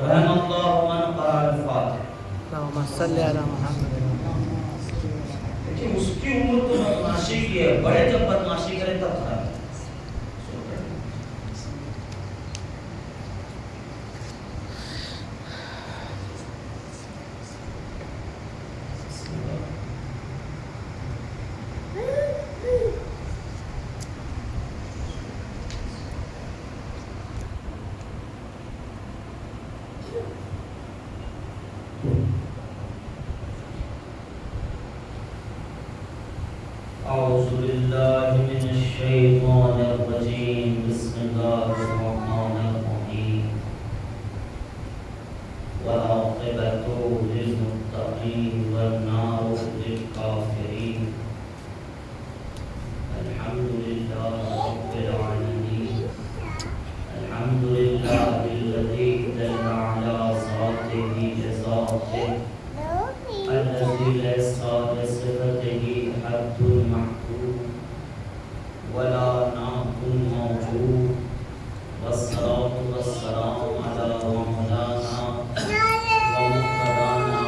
رحم اللہ من قرأ الفاتحہ. اللہم صلی علی محمد. لیکن اس کی عمر تو بدماشی کی ہے، بڑے جب بدماشی کرے تب خراب ہے. اعوذ باللہ من الشیطان الرجیم. بسم اللہ الرحمن الرحیم. والعاقبۃ للمتقین والنار للکافرین. الحمد للہ رب العالمین. الحمد للہ الذی دل علی ذاتہ بذاتہ الذي ليس لصفته حد محدود ولا نعت موجود. والصلاة والسلام على مولانا ومقتدانا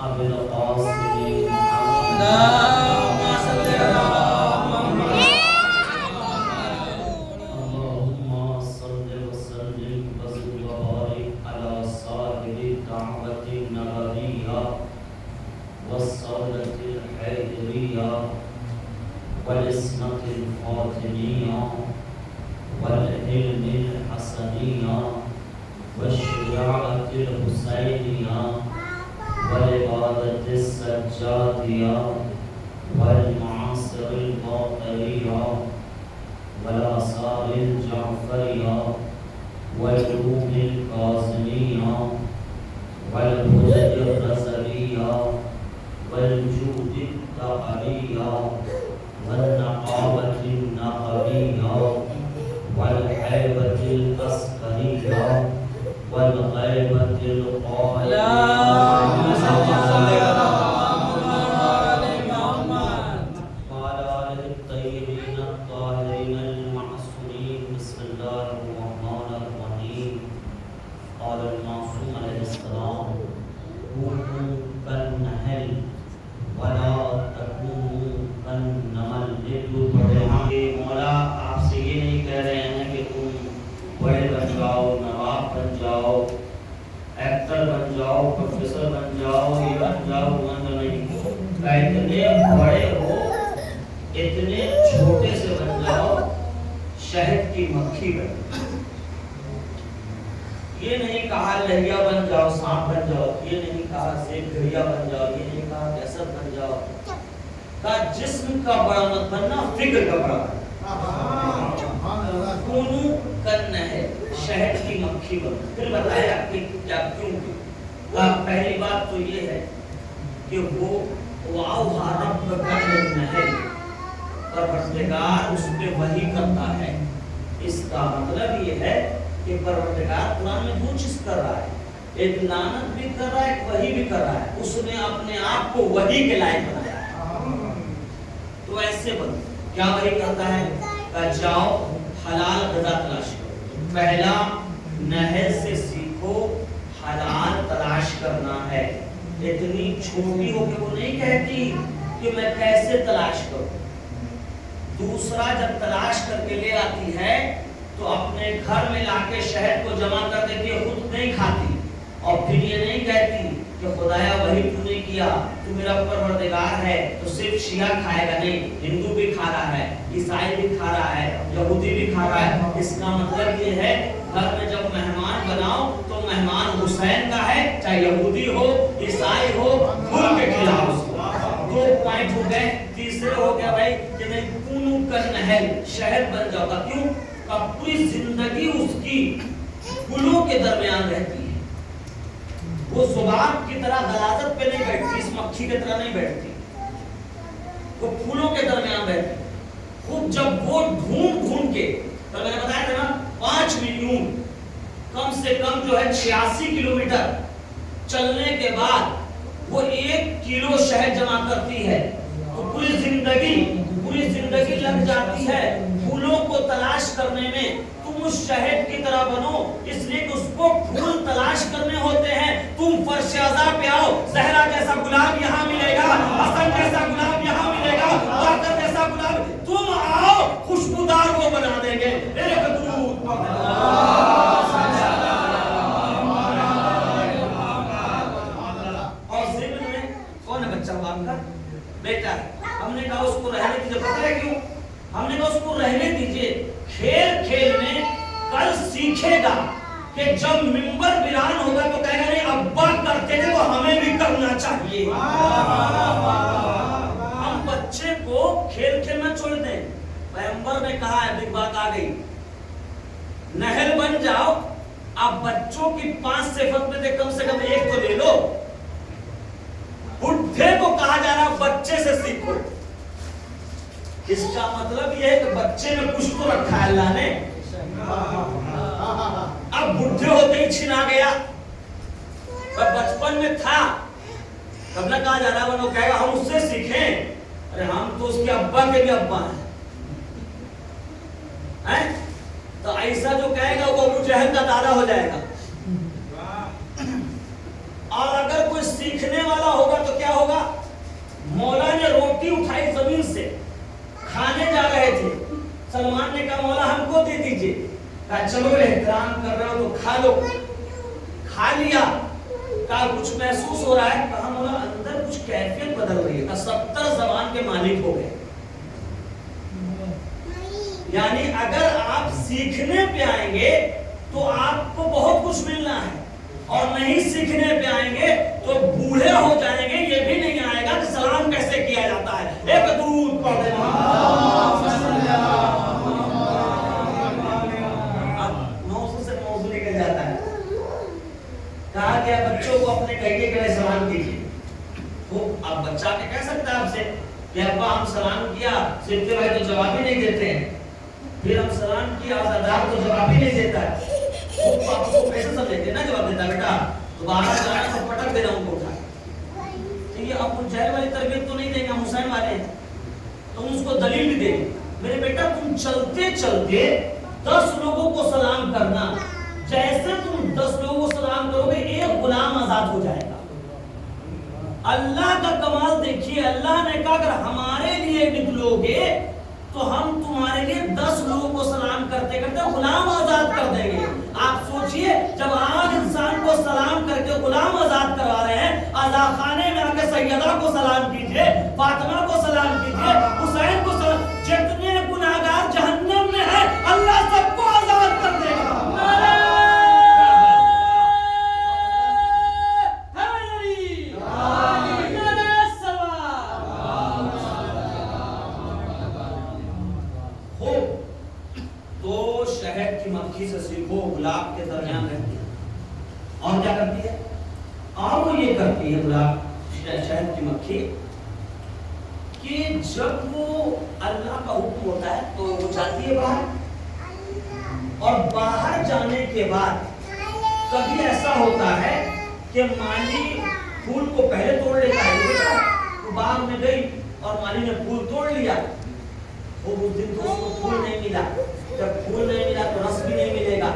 أبي القاسم محمد. اللهم صل على محمد. اللهم صل وسلم وزد وبارك على صاحب الدعوة النبوية والصلاة الحيدرية والإسمة الفاطمية والعلم الحسنية والشجاعة الحسينية والعبادة السجادية والمعاصر الباقرية والآثار الجعفرية والعلوم الكاظمية والهدى الرزلية والجود الدهرية والنقاوة النقبية والحيبة العسكرية والغيبة القائلة. اللهم صل على محمد وعلى آله الطيبين الطاهرين المعصومين. بسم الله الرحمن الرحيم. قال المعصوم عليه السلام: كونوا كالنهل ولا تكونوا كالنمل. مولا آپ سے یہ نہیں کہہ رہے ہیں کہ تم بڑے بن جاؤ، نواب بن جاؤ، ایکٹر بن جاؤ، پروفیسر بن جاؤ، یہ بن جاؤ، نہیں. اتنے بڑے ہو، اتنے چھوٹے سے بن جاؤ، شہد کی مکھی بن. یہ نہیں کہا لہیا بن جاؤ، سانپ بن جاؤ، یہ نہیں کہا زیب گھڑیا بن جاؤ، یہ نہیں کہا کیسر بن جاؤ. کا جسم کا بڑا مت بننا، فکر کا بڑا بننا. کونو کرنا ہے شہد کی مکھی بننا. پھر بتایا کہ کیا کیوں. پہلی بات تو یہ ہے کہ وہ واؤ رب کا ہے، پروردگار اس پہ وحی کرتا ہے. اس کا مطلب یہ ہے کہ پروردگار قرآن میں دو چیز کر رہا ہے، ایک لعنت بھی کر رہا ہے، ایک وحی بھی کر رہا ہے. اس نے اپنے آپ کو وحی کے لائق بنایا. تو ایسے بن کیا وحی کرتا ہے کہ جاؤ حلال غذا تلاش کرو. پہلا نہر سے سیکھو حلال تلاش کرنا ہے. اتنی چھوٹی ہو کہ وہ نہیں کہتی کہ میں کیسے تلاش کروں. دوسرا جب تلاش کر کے لے آتی ہے تو اپنے گھر میں لا کے شہد کو جمع کر دیتی ہے، خود نہیں کھاتی. اور پھر یہ نہیں کہتی کہ خدایا وہی تو نے کیا، تو میرا پروردگار ہے تو صرف شیعہ کھائے گا. نہیں، ہندو بھی کھا رہا ہے، عیسائی بھی کھا رہا ہے، یہودی بھی کھا رہا ہے. اس کا مطلب یہ ہے گھر میں جب مہمان بناؤ تو مہمان حسین کا ہے، چاہے یہودی ہو عیسائی ہو، کھل کے کھلاؤ اس کو. 2 پوائنٹ ہو گئے. تیسرے ہو گیا بھائی کہ میں کونو کرنہل شہد بن جاؤ گا. کیوں؟ کہ پوری زندگی اس کی پھولوں کے درمیان رہتی ہے. وہ زبان کی طرح غلاظت پہ نہیں بیٹھتی، اس مکھی کی طرح نہیں بیٹھتی، وہ پھولوں کے درمیان بیٹھتی. خوب جب وہ ڈھونڈ کے، تو میں نے بتایا تھا نا 5 ملین کم سے کم جو ہے 86 کلومیٹر چلنے کے بعد وہ 1 کلو شہد جمع کرتی ہے. تو پوری زندگی لگ جاتی ہے پھولوں کو تلاش کرنے میں. تم تم اس شہد کی طرح بنو، اس لیے کہ اس کو پھول تلاش کرنے ہوتے ہیں. تم فرش عزا پہ آؤ، زہرا جیسا گلاب یہاں ملے گا، حسن جیسا گلاب یہاں ملے گا، باقر جیسا گلاب. تم آؤ، خوشبودار وہ بنا دیں گے. ایک درود اور ضمن میں کون ہے بچہ وہ آپ کا بیٹا ہے. ہم نے کہا اس کو رہنے دیجیے. پتہ ہے کیوں؟ ہم نے کہا اس کو رہنے دیجیے. کھیل کھیل میں کل سیکھے گا کہ جب منبر ویران ہوگا تو کہے گا نہیں ابا کرتے تھے تو ہمیں بھی کرنا چاہیے. ہم بچے کو کھیل کھیل میں چھوڑ دیں. پیغمبر نے کہا ہے، ایک بات آ گئی، نہل بن جاؤ. آپ بچوں کی 5 صفت میں سے کم ایک تو لے لو. بڈھے کو کہا جا رہا بچے سے سیکھو. اس کا مطلب یہ ہے کہ بچے میں کچھ تو رکھا ہے اللہ نے. اب بڈھے ہوتے ہی چھنا گیا، پر بچپن میں تھا. تب نہ کہا جا رہا وہ کہے گا ہم اس سے سیکھیں. ارے ہم تو اس کے ابا کے بھی ابا ہیں. تو ایسا جو کہے گا وہ ابو جہل کا دادا ہو جائے گا. اور اگر کوئی سیکھنے والا ہوگا تو کیا ہوگا؟ مولا نے روٹی اٹھائی زمین سے، کھانے جا رہے تھے. سلمان نے کہا مولا ہم کو دے دیجئے. کہا چلو احترام کر رہے ہو تو کھا لو. کھا لیا. کہا کچھ محسوس ہو رہا ہے؟ کہا مولا اندر کچھ کیفیت بدل رہی ہے. 70 زبان کے مالک ہو گئے. یعنی اگر آپ سیکھنے پہ آئیں گے تو آپ کو بہت کچھ ملنا ہے، اور نہیں سیکھنے پہ آئیں گے تو بوڑھے ہو جائیں گے. یہ بھی نہیں آئے گا کہ سلام کیسے کیا جاتا ہے. ایک درود پڑھ دینا. اب 900 سے موضوع نکل جاتا ہے. کہا گیا بچوں کو اپنے کہیے کے لیے سلام کیجیے. اب بچہ کے کہہ سکتا ہے آپ سے کہ ابا ہم سلام کیا، سیکھتے بھائی تو جواب ہی نہیں دیتے ہیں. پھر ہم سلام کیا، آزادار تو جواب ہی نہیں دیتا ہے. آپ کو کیسے سمجھتے ہیں نا جواب دیتا بیٹا دوبارہ جانا تو پٹک دینا ان کو اٹھا. یہ اب جہل والی تربیت تو نہیں دیں گے، ہم حسین والے ہیں. تم اس کو دلیل بھی دیں گے. میرے بیٹا تم چلتے چلتے 10 لوگوں کو سلام کرنا. جیسے تم 10 لوگوں کو سلام کرو گے ایک غلام آزاد ہو جائے گا. اللہ کا کمال دیکھیے. اللہ نے کہا اگر ہمارے لیے نکلو گے تو ہم تمہارے لیے 10 لوگوں کو سلام کرتے کرتے غلام آزاد کر دیں گے. آپ سوچئے جب آج انسان کو سلام کر کے غلام آزاد کروا رہے ہیں، آزا خانے میں آ کے سیدہ کو سلام کیجئے، فاطمہ کو سلام کیجئے، حسین کو سلام. جتنے گناہگار جہنم میں ہیں اللہ سب کو آزاد کر دے گا. تو شہد کی مکھی سے سیکھو، گلاب کے درمیان رہتی ہے. اور کیا کرتی ہے؟ اور وہ یہ کرتی ہے گلاب شہد کی مکھی کہ جب وہ اللہ کا حکم ہوتا ہے تو وہ جاتی ہے باہر، اور باہر جانے کے بعد کبھی ایسا ہوتا ہے کہ مالی پھول کو پہلے توڑ لیتا ہے. وہ باغ میں گئی اور مالی نے پھول توڑ لیا. وہ اس دن تو اس کو پھول نہیں ملا. جب پھول نہیں ملا تو رس بھی نہیں ملے گا.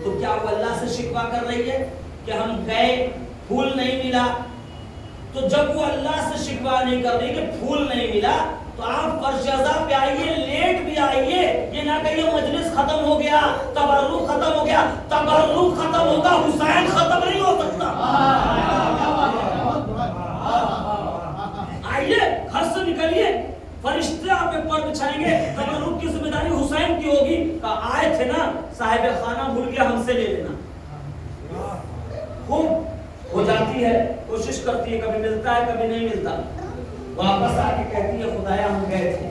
تو کیا وہ اللہ سے شکوہ کر رہی ہے کہ ہم گئے پھول نہیں ملا؟ تو جب وہ اللہ سے شکوہ نہیں کر رہی کہ پھول نہیں ملا تو آپ فرش عزا پہ آئیے، لیٹ بھی آئیے. یہ نہ کہیے مجلس ختم ہو گیا، تبرک ختم ہو گیا. تبرک ختم ہوگا، حسین ختم نہیں ہو سکتا. آئیے گھر سے نکلیے، فرشتے آپ پہ پر بچھائیں گے. تبرک کی ذمہ داری حسین کی ہوگی. آئے تھے نا صاحب خانہ بھول گیا ہم سے لے لینا. خوب ہو جاتی ہے، کوشش کرتی ہے، کبھی ملتا ہے کبھی نہیں ملتا. واپس آ کے کہتی ہے خدایا ہم گئے تھے.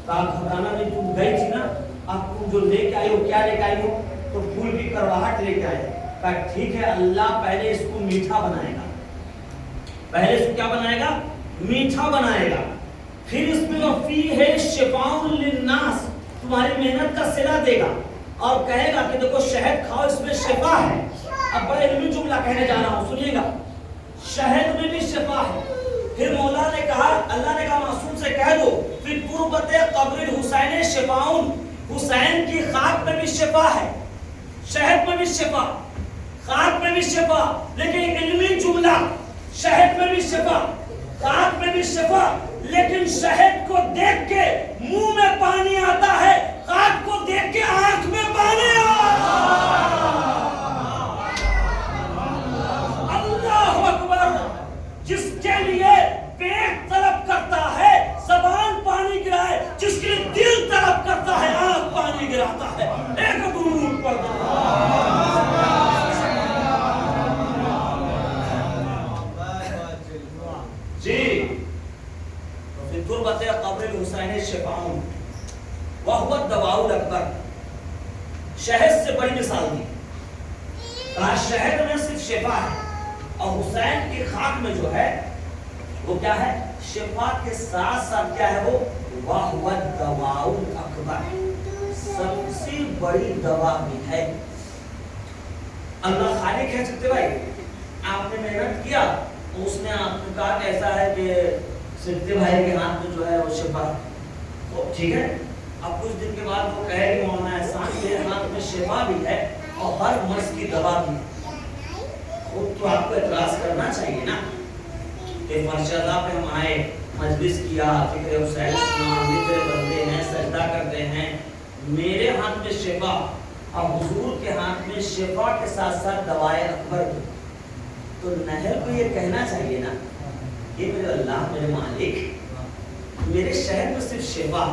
کہا خدانہ نہیں تم گئی تھی نا، اب تم جو لے کے آئی ہو کیا لے کے آئی ہو؟ تو پھول کی کرواہٹ لے کے آئے. کہا ٹھیک ہے اللہ پہلے اس کو میٹھا بنائے گا. پہلے اس کو کیا بنائے گا؟ میٹھا بنائے گا. پھر اس میں فیہ شفاء للناس، تمہاری محنت کا صلہ دے گا اور کہے گا کہ دیکھو شہد کھاؤ اس میں شفا ہے. اب بڑے علمی جملہ کہنے جا رہا ہوں سنیے گا. شہد میں بھی شفا ہے. پھر مولا نے کہا، اللہ نے کہا معصوم سے کہہ دو فی تربت قبر الحسین شفاء، حسین کی خاک میں بھی شفا ہے. شہد میں بھی شفا، خاک میں بھی شفا، لیکن علمی جملہ شہد میں بھی شفا، خاک میں بھی شفا، لیکن شہد کو دیکھ کے منہ میں پانی آتا ہے، خاک کو دیکھ کے آنکھ میں پانی اللہ اکبر۔ جس کے لیے پیٹ طلب کرتا ہے زبان پانی گرائے، جس کے لیے دل طلب کرتا ہے آنکھ پانی گراتا ہے۔ ایک درود پڑھ دو۔ جی فی تربت قبر الحسین شفاء وہو الدواء الاکبر، شہد سے بڑی مثال دی، کہا شہد میں صرف شفا ہے، اور حسین کی خاک میں جو ہے وہ کیا ہے؟ شفا کے ساتھ ساتھ کیا ہے وہ؟ وہو الدواء الاکبر، سب سے بڑی دوا بھی ہے۔ اللہ خالق ہے چھتے بھائی، آپ نے محنت کیا، اس نے آپ کو کہا کہ ایسا ہے کہ سکتے بھائی کے ہاتھ میں جو ہے وہ شفا، ٹھیک ہے؟ اب کچھ دن کے بعد وہ کہے کہ مولانا احسان کے ہاتھ میں شفا بھی ہے اور ہر مرض کی دوا بھی ہے، خود تو آپ کو اعتراض کرنا چاہیے نا کہ فرشادہ پہ ہم آئے، مجلس کیا، فکر حسین سنا، تیرے بندے ہیں، سجدہ کرتے ہیں، میرے ہاتھ میں شفا اور حضور کے ہاتھ میں شفا کے ساتھ ساتھ دوائے اکبر بھی، تو نہر کو یہ کہنا چاہیے نا یہ میرے اللہ میرے مالک، میرے شہر میں صرف شفا،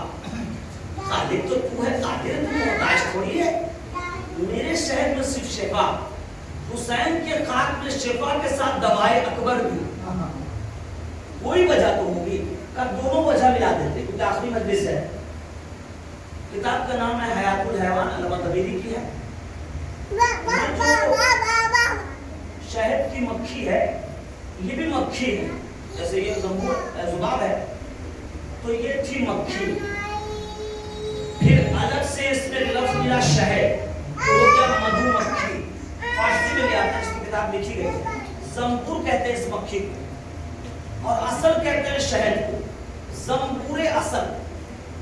خالق تو تو ہے، قادر تو محتاج تھوڑی ہے، میرے شہر میں صرف شفا، حسین کے خاک میں شفا کے ساتھ دوائے اکبر بھی، کوئی وجہ تو ہوگی کہ دونوں وجہ ملا دیتے، کیونکہ آخری مجلس ہے۔ کتاب کا نام ہے حیات الحیوان، علامہ طبیری کی ہے۔ شہد کی مکھی ہے، یہ بھی مکھی ہے، جیسے یہ ذباب ہے تو یہ تھی مکھی، پھر الگ سے اس میں لفظ ملا شہد، تو وہ کیا؟ مدھو مکھی، فارسی میں لیا تھا، اس کی کتاب لکھی گئی ہے، زنبور کہتے ہیں اس مکھی کو، اور اصل کہتے ہیں شہد کو، زنبور اصل۔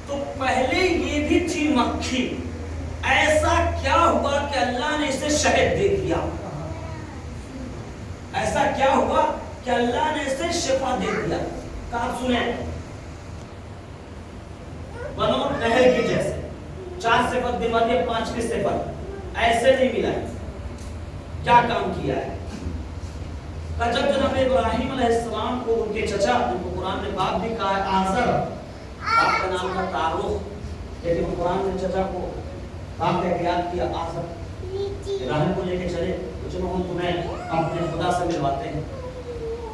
تو پہلے یہ بھی تھی مکھی، ایسا کیا ہوا کہ اللہ نے اسے شہد دے دیا؟ ایسا کیا ہوا کہ اللہ نے اسے شفا دے دیا؟ کہ آپ سنیں، بنو نہر کی جیسے 4 صفت دلوا دی، 5ویں صفت ایسے نہیں ملا، کیا کام کیا ہے؟ کہ جب جناب ابراہیم علیہ السلام کو ان کے چچا، ان کو قرآن نے باپ بھی کہا ہے آزر، باپ کا نام کا تعارف، لیکن قرآن نے چچا کو باپ کا یاد کیا آزر، ابراہیم کو لے کے چلے، چلو ہم تمہیں اپنے خدا سے ملواتے ہیں۔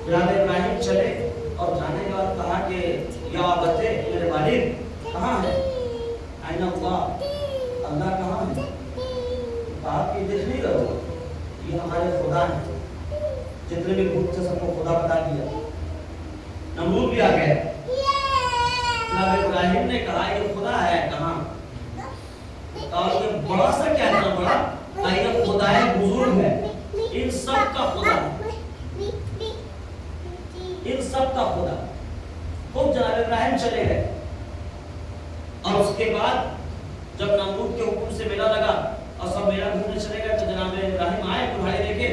جناب ابراہیم چلے اور جانے کے بعد کہا کہ یا ابتے، میرے والد کہاں ہے؟ آئین اللہ، اللہ کہاں ہے؟ کہا کہ دیکھ نہیں رہو، یہ ہمارے خدا ہیں، جتنے بھی بت تھے سب کو خدا بتا دیا، نمرود بھی آ گئے۔ جناب ابراہیم نے کہا یہ خدا ہے کہاں؟ اور یہ بڑا سا کیا اتنا بڑا؟ یہ خدا ہے، بزرگ ہے، ان سب کا خدا ہے، ان سب کا خدا۔ خوب جناب ابراہیم چلے گئے، اور اس کے بعد جب نمرود کے حکم سے میلہ لگا اور سب میلہ گھومنے چلے گئے تو جناب ابراہیم آئے کڑھائی لے کے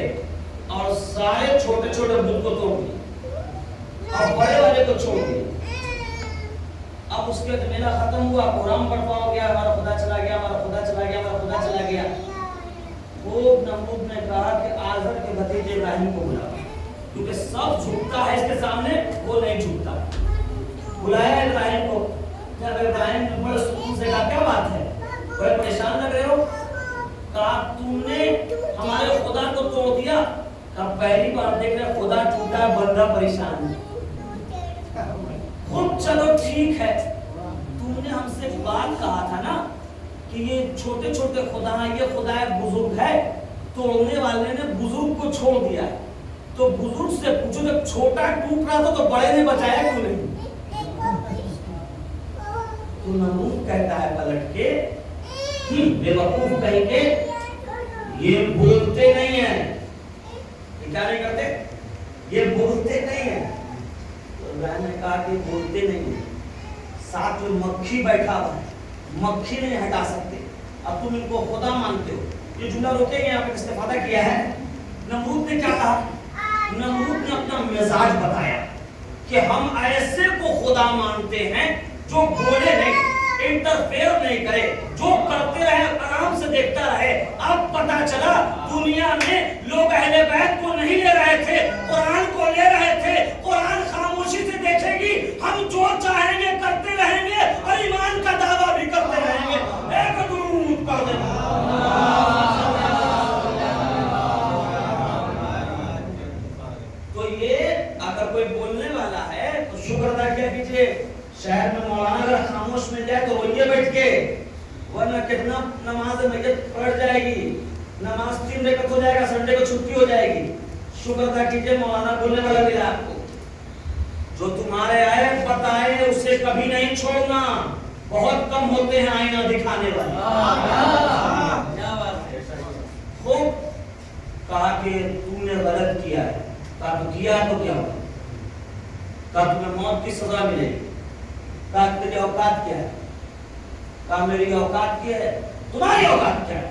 اور سارے چھوٹے چھوٹے بت کو توڑ دیے اور بڑے والے کو چھوڑ دیے۔ اب اس کے بعد میلہ ختم ہوا، قرآن پڑھوا ہو گیا، ہمارا خدا چلا گیا، ہمارا خدا چلا گیا، ہمارا خدا چلا گیا۔ وہ نمرود نے کہا کہ آزر کے بھتیجے ابراہیم کو بلا، کیونکہ سب جھکتا ہے اس کے سامنے، وہ نہیں جھکتا۔ بلایا ابراہیم کو، جب ابراہیم نے بڑے سکون سے کہا کیا بات ہے، بڑے پریشان لگ رہے ہو؟ کہا تم نے ہمارے خدا کو توڑ دیا۔ کہا پہلی بار دیکھ رہے خدا ٹوٹا ہے، بندہ پریشان ہے۔ خود چلو ٹھیک ہے، تم نے ہم سے بات کہا تھا نا کہ یہ چھوٹے چھوٹے خدا ہیں، یہ خدا ایک بزرگ ہے، توڑنے والے نے بزرگ کو چھوڑ دیا ہے، تو بزرگ سے پوچھو جب چھوٹا ٹوٹ رہا تھا تو بڑے نے بچایا کیوں نہیں؟ تو نمرود کہتا ہے پلٹ کے، بے وقوف کہیں گے یہ بولتے نہیں ہیں، یہ کیا نہیں کرتے؟ یہ بولتے نہیں ہیں۔ تو ابراہیم نے کہا کہ بولتے نہیں ہیں، ساتھ میں مکھی بیٹھا ہوا ہے، مکھی نہیں ہٹا سکتے، اب تم ان کو خدا مانتے ہو، یہ جملہ روکیں گے، آپ نے استفادہ کیا ہے. نمرود نے کیا کہا؟ نمرود نے اپنا مزاج بتایا کہ ہم ایسے کو خدا مانتے ہیں جو بولے نہیں، انٹرفیئر نہیں کرے، جو کرتے رہے آرام سے دیکھتا رہے. اب پتا چلا دنیا میں لوگ اہل بیت کو نہیں لے رہے تھے، قرآن کو لے رہے تھے. قرآن خاموشی سے دیکھے گی، ہم جو چاہیں گے کرتے رہیں گے اور ایمان کا دعویٰ بھی کرتے رہیں گے. ایک درود پڑھ دیں. تو یہ اگر کوئی بولنے والا ہے تو شکر ادا کیا کیجیے. شہر میں مولانا اگر خاموش مل جائے تو روئیے بیٹھ کے، ورنہ کتنا نماز میت پڑھ جائے گی. نماز 3 رکعت ہو جائے گا، سنڈے کو چھٹی ہو جائے گی. شکر ادا کیجیے مولانا بولنے والا ملا آپ کو. جو تمہارے آیت بتائے اسے کبھی نہیں چھوڑنا. بہت کم ہوتے ہیں آئینہ دکھانے والے. خوب کہا کہ تم نے غلط کیا ہے. کہا تو کیا تو کیا ہوا؟ کہا تمہیں موت کی سزا ملے گی. کہا تیری اوقات کیا ہے؟ کہا میری اوقات کیا ہے. تمہاری اوقات کیا ہے؟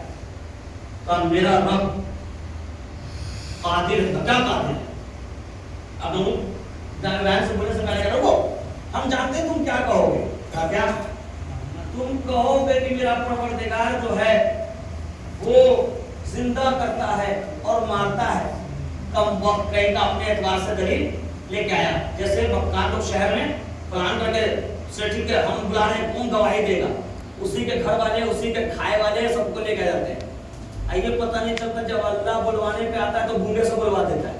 کہا میرا رب قادر ہے. کیا قادر ہے؟ اب بیان سے بولنے سے پہلے کہہ رہا ہم جانتے ہیں تم کیا کہو گے. کہا کیا؟ تم کہو گے کہ میرا پروردگار جو ہے وہ زندہ کرتا ہے اور مارتا ہے. کم وقت کہیں کا اپنے اعتبار سے دلیل لے کے آیا. جیسے مکان لوگ شہر میں پلان کر کے سے ٹھیک ہے ہم بلا رہے ہیں، کون گواہی دے گا؟ اسی کے گھر والے، اسی کے کھائے والے سب کو لے کے جاتے ہیں. یہ پتہ نہیں چلتا جب اللہ بلوانے پہ آتا ہے تو گونگے سے بلوا دیتا ہے.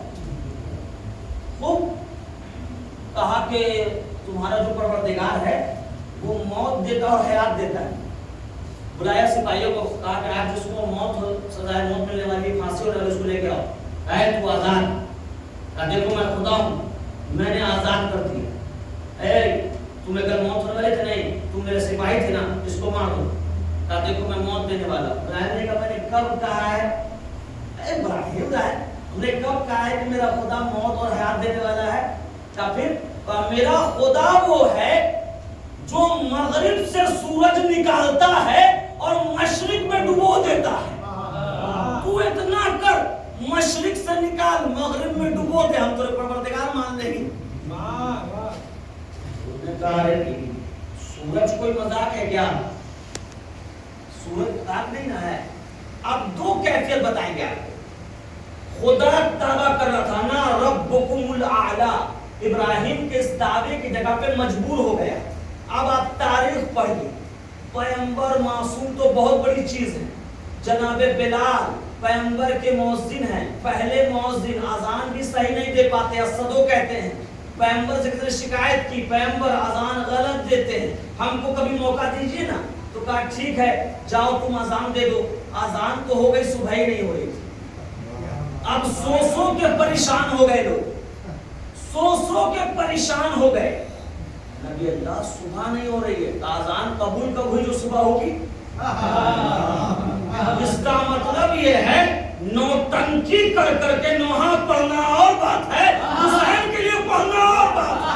خوب کہا کہ تمہارا جو پروردگار ہے وہ موت دیتا اور حیات دیتا ہے. بلایا سپاہیوں کو، کہا کہ آپ جس کو موت سزائے موت ملنے والی پھانسی ہو رہی ہے اس کو لے کے آؤ. کہا تو آزاد. کہا دیکھو میں خدا ہوں، میں نے آزاد کر دیا. تمہیں کل موت ہونے والے تھے؟ نہیں، تم میرے سپاہی تھے نا، اس کو مار دو. کہا دیکھو میں موت دینے والا. ابراہیم نے کہا میں نے کب کہا ہے؟ ابراہیم ہم نے کب کہا ہے کہ میرا خدا موت اور حیات دینے والا ہے؟ کہا پھر میرا خدا وہ ہے جو مغرب سے سورج نکالتا ہے اور مشرق میں ڈبو دیتا ہے. تو اتنا کر، مشرق سے نکال مغرب میں ڈبو دے، ہم تیرے پروردگار مان لیں گے. سورج کوئی مذاق ہے کیا؟ سورج مذاق نہیں نہ ہے. اب دو کیفیت بتائیں گے آپ کو. خدا دعویٰ کر رہا تھا نا ربکم الاعلی. ابراہیم کے اس دعوے کی جگہ پہ مجبور ہو گیا. اب آپ تاریخ پڑھیے. پیغمبر معصوم تو بہت بڑی چیز ہے. جناب بلال پیغمبر کے مؤذن ہیں، پہلے مؤذن، اذان بھی صحیح نہیں دے پاتے، اسدو کہتے ہیں. پیغمبر سے کسی نے شکایت کی، پیغمبر اذان غلط دیتے ہیں، ہم کو کبھی موقع دیجیے نا. تو کہا ٹھیک ہے جاؤ تم اذان دے دو. اذان تو ہو گئی، صبح ہی نہیں ہو رہی. اب سو کے پریشان ہو گئے لوگ، سو کے پریشان ہو گئے. نبی اللہ صبح نہیں ہو رہی ہے. اذان قبول کب ہوئی جو صبح ہوگی؟ اس کا مطلب یہ ہے نوٹنکی کر کر کے نوحہ پڑھنا اور بات ہے، حسین کے لیے پڑھنا اور بات ہے.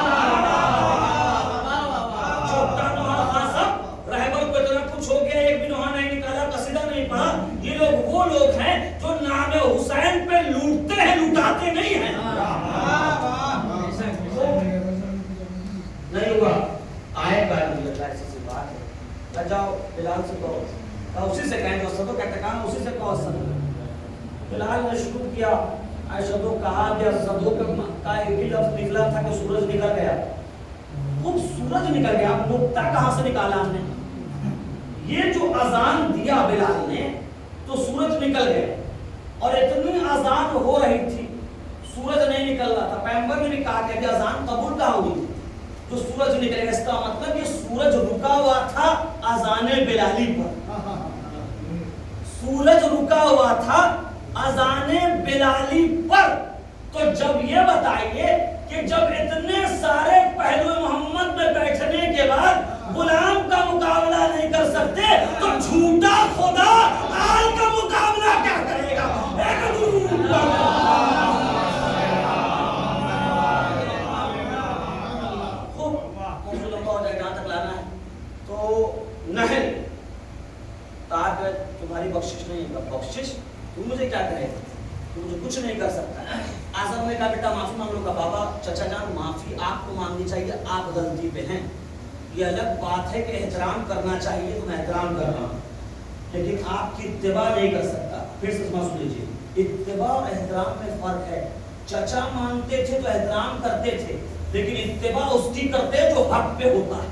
چھوٹا نوحہ خاص صاحب رہبر کو اتنا کچھ ہو گیا، ایک بھی نوحہ نہیں نکالا، قصیدہ نہیں پڑھا. یہ لوگ وہ لوگ ہیں جو نام حسین پہ لوٹتے ہیں، لوٹاتے نہیں ہیں. نہیں ہوا آئے گا نبی اللہ ایسی سی بات ہے. جاؤ بلال سے کہو، اسی سے کہیں جو صدو کہتے کہاں اسی سے کہو صدو. بلال نے شروع کیا، صدو کہا گیا. صدو کا ایک ہی لفظ نکلا تھا کہ سورج نکل گیا. خوب سورج نکل گیا. نقطہ کہاں سے نکالا ہم نے؟ یہ جو اذان دیا بلال نے تو سورج نکل گیا، اور اتنی اذان ہو رہی تھی سورج نہیں نکل رہا تھا. پیغمبر نے کہا کہ اذان قبول کہاں ہوئی تو سورج نکلے گا. اس کا مطلب یہ سورج رکا ہوا تھا اذان بلالی پر. سورج رکا ہوا تھا اذان بلالی پر. تو جب یہ بتائیے کہ جب اتنے سارے پہلو محمد میں بیٹھنے کے بعد غلام کا مقابلہ نہیں کر سکتے تو جھوٹا خدا آل کا مقابلہ کیا کرے گا؟ کہا کہ تمہاری بخشش نہیں ہے. بخشش تم مجھے کیا کرے گا, تو مجھے کچھ نہیں کر سکتا. اعظم نے کہا بیٹا معافی مانگ لو. کا بابا چچا جان معافی آپ کو مانگنی چاہیے, آپ غلطی پہ ہیں. یہ الگ بات ہے کہ احترام کرنا چاہیے تو میں احترام کر رہا ہوں, لیکن آپ کی اتباع نہیں کر سکتا. پھر سے سن لیجیے, اتباع اور احترام میں فرق ہے. چچا مانتے تھے تو احترام کرتے تھے, لیکن اتباع اس کی کرتے جو حق پہ ہوتا ہے.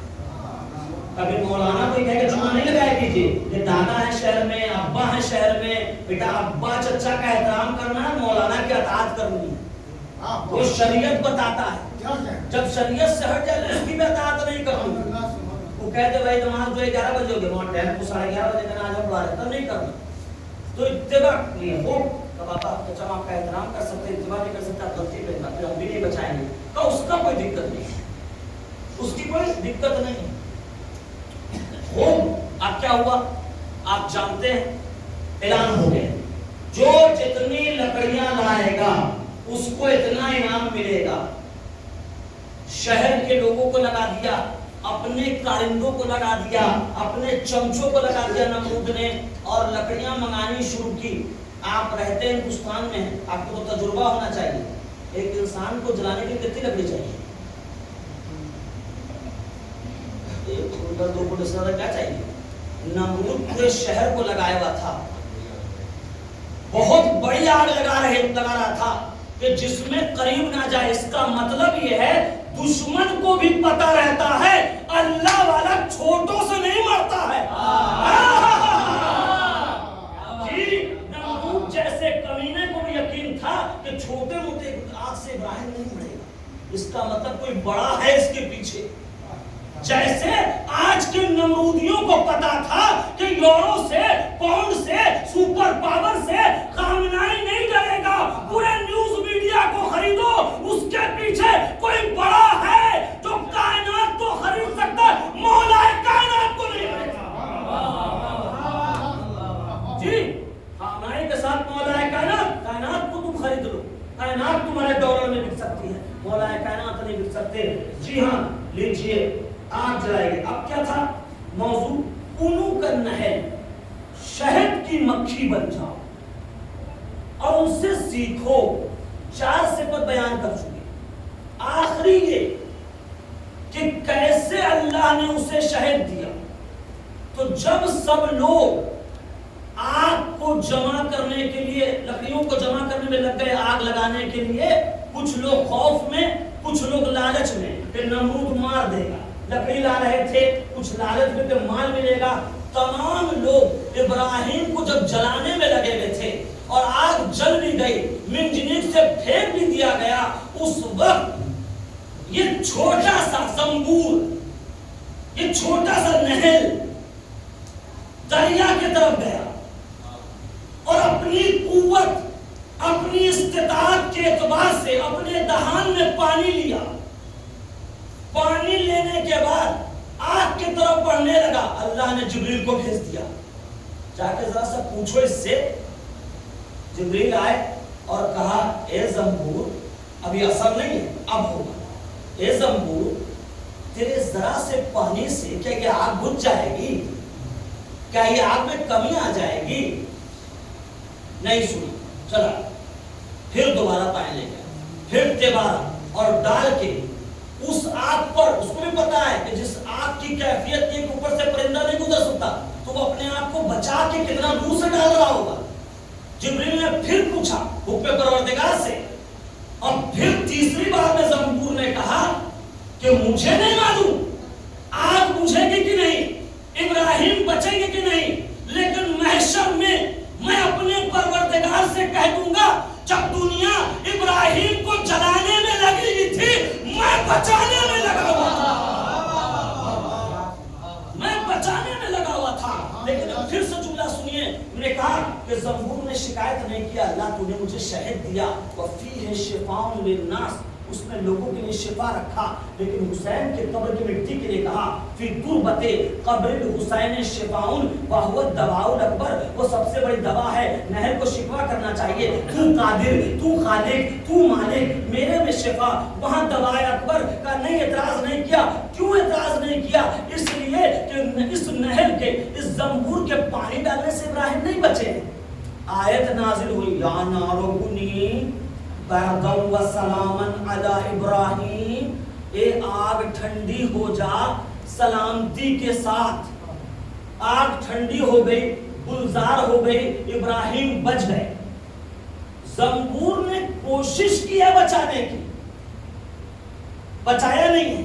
کبھی مولانا کوئی کہے کہ چونا نہیں لگایا کیجیے, کہ دادا ہے شہر میں, ابا ہے شہر میں, بیٹا ابا چچا کا احترام کرنا ہے, مولانا کی اطاعت کرنی ہے. وہ شریعت بتاتا ہے, جب شریعت سے ہٹ جائے اس کی بھی اطاعت نہیں کرنی. وہ کہتے بھائی نماز جو 11 بجے ہوگی, وہاں ٹائم کو 11:30 بجے کا آج ہم پڑھا رہے تب نہیں کرنا. تو اتباع نہیں ہو. تب آپ چچا آپ کا احترام کر سکتے, اتباع نہیں کر سکتا, غلطی پہ پھر ہم بھی نہیں بچائیں گے. تو اس کا کوئی دقت نہیں, اس کی کوئی دقت نہیں. اب کیا ہوا آپ جانتے ہیں, اعلان ہو گیا جو جتنی لکڑیاں لائے گا اس کو اتنا انعام ملے گا. شہر کے لوگوں کو لگا دیا, اپنے کارندوں کو لگا دیا, اپنے چمچوں کو لگا دیا نمرود نے, اور لکڑیاں منگانی شروع کی. آپ رہتے ہیں ہندوستان میں, آپ کو تو تجربہ ہونا چاہیے. ایک انسان کو جلانے کے لیے کتنی لکڑی چاہیے؟ 2 فٹ سے زیادہ کیا چاہیے؟ نمرود پورے شہر کو لگایا ہوا تھا, بہت بڑی آگ لگا رہا تھا کہ جس میں قریب نہ جائے. اس کا مطلب یہ ہے دشمن کو بھی پتہ رہتا ہے اللہ والا چھوٹوں سے نہیں مرتا ہے. نمرود جیسے کمینے کو بھی یقین تھا کہ چھوٹے موٹے آگ سے ابراہیم نہیں مرے گا. اس کا مطلب کوئی بڑا ہے اس کے پیچھے. جیسے آج کے نمرودیوں کو پتا تھا کہ یورو سے, پاؤنڈ سے, سپر پاور سے خامنائی نہیں ڈرے گا, پورے نیوز میڈیا کو خریدو, اس کے پیچھے کوئی بڑا ہے جو کائنات کو خرید سکتا ہے, مولا کائنات کو نہیں خریدتا. جی خامنائی کے ساتھ مولا کائنات, کائنات کو تم خرید لو, کائنات تمہارے ڈالر میں بک سکتی ہے, مولا کائنات نہیں بک سکتے. جی ہاں لیجئے, آگ جلائے گئے. اب کیا تھا موضوع؟ اونو کا نہل, شہد کی مکھی بن جاؤ اور ان سے سیکھو. 4 صفت بیان کر چکے. آخری یہ کہ کیسے اللہ نے اسے شہد دیا. تو جب سب لوگ آگ کو جمع کرنے کے لیے, لکڑیوں کو جمع کرنے میں لگ گئے آگ لگانے کے لیے, کچھ لوگ خوف میں, کچھ لوگ لالچ میں کہ نمرود مار دے گا, لکڑی لا رہے تھے, کچھ لالچ میں کہ مال ملے گا. تمام لوگ ابراہیم کو جب جلانے میں لگے ہوئے تھے اور آگ جل بھی گئی, منجنیق سے پھینک بھی دیا گیا, اس وقت یہ چھوٹا سا زنبور, یہ چھوٹا سا نہل دریا کی طرف گیا اور اپنی قوت, اپنی استطاعت کے اعتبار سے اپنے دہان میں پانی لیا. پانی لینے کے بعد آگ کی طرف بڑھنے لگا. اللہ نے جبریل کو بھیج دیا, جا کے ذرا سا پوچھو اس سے. جبریل آئے اور کہا اے زنبور, ابھی اثر نہیں ہے, اب ہوگا. اے زنبور, تیرے ذرا سے پانی سے کیا یہ آگ بجھ جائے گی؟ کیا یہ آگ میں کمی آ جائے گی؟ نہیں سنی. چلا پھر دوبارہ پانی لے گیا, پھر دوبارہ, اور ڈال کے اس آگ پر, اس کو بھی پتا ہے کہ جس آگ کی کیفیت کے اوپر سے پرندہ نہیں گزر سکتا, تو وہ اپنے آپ کو بچا کے کتنا دور سے ڈال رہا ہوگا. جبریل نے پھر پوچھا حکم پروردگار سے, اور پھر تیسری بار میں زنبور نے کہا کہ مجھے نہیں معلوم آگ بجھے گی کہ نہیں, ابراہیم بچیں گے کہ نہیں, لیکن محشر میں میں اپنے پروردگار سے کہہ دوں گا جب دنیا ابراہیم کو جلانے میں لگی ہوئی تھی میں بچانے میں لگا ہوا تھا, میں بچانے میں لگا ہوا تھا. لیکن اب پھر سے جملہ سنیے, میں نے کہا کہ زنبور نے شکایت نہیں کیا, اللہ تو نے مجھے شہد دیا, وَفِيهِ شِفَاءٌ لِلنَّاسِ, اس میں لوگوں کے لیے شفا رکھا. لیکن حسین کے قبر کی مٹی کے لیے کہا فی تربت قبر الحسین شفاء وهو الدواء الاکبر, وہ سب سے بڑی دوا ہے, نہر کو شفا کرنا چاہیے. تو قادر, تو خالق, تو مالک, میرے میں شفا, وہاں دوا اکبر کا نہیں اعتراض نہیں کیا. کیوں اعتراض نہیں کیا؟ اس لیے کہ اس نہر کے اس زنبور کے پانی ڈالنے سے ابراہیم نہیں بچے. آیت نازل ہوئی یا نارو کنی بردم و سلامن علی ابراہیم، اے آگ ٹھنڈی ہو جا سلامتی کے ساتھ. آگ ٹھنڈی ہو گئی، گلزار ہو گئی، ابراہیم بچ گئے. زنبور نے کوشش کی ہے بچانے کی، بچایا نہیں ہے.